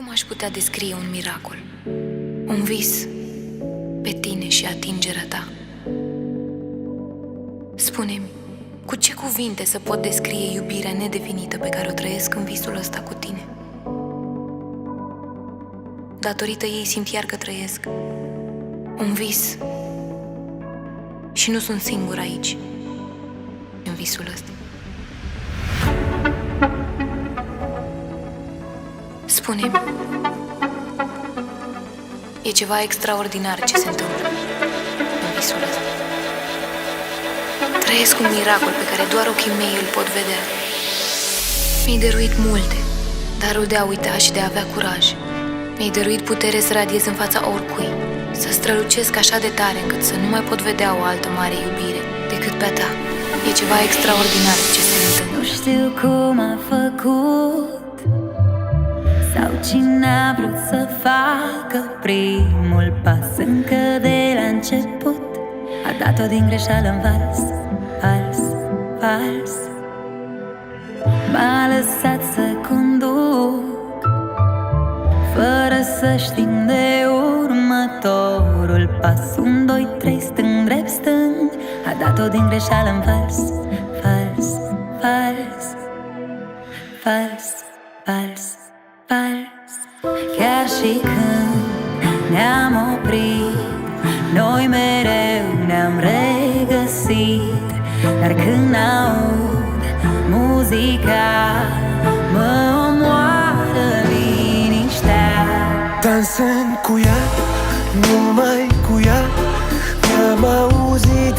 Cum aș putea descrie un miracol, un vis pe tine și atingerea ta? Spune-mi, cu ce cuvinte să pot descrie iubirea nedefinită pe care o trăiesc în visul ăsta cu tine? Datorită ei simt iar că trăiesc un vis și nu sunt singur aici, în visul ăsta. Spune-mi, e ceva extraordinar ce se întâmplă în visul ăsta. Trăiesc un miracol pe care doar ochii mei îl pot vedea. Mi-ai dăruit multe, darul de a uita și de a avea curaj. Mi-ai dăruit putere să radiez în fața oricui, să strălucesc așa de tare încât să nu mai pot vedea o altă mare iubire decât pe a ta. E ceva extraordinar ce se întâmplă. Nu știu cum a făcut sau cine a vrut să facă primul pas încă de la început. A dat-o din greșeală în vals, vals, vals. M-a lăsat să conduc fără să știm de următorul pas. 1, 2, 3, stâng, drept, stâng. A dat-o din greșeală în vals, vals, vals, vals, vals, vals. Chiar și când ne-am oprit, noi mereu ne-am regăsit. Dar când aud muzica, mă omoară liniștea. Dansând cu ea, numai cu ea, mi-am auzit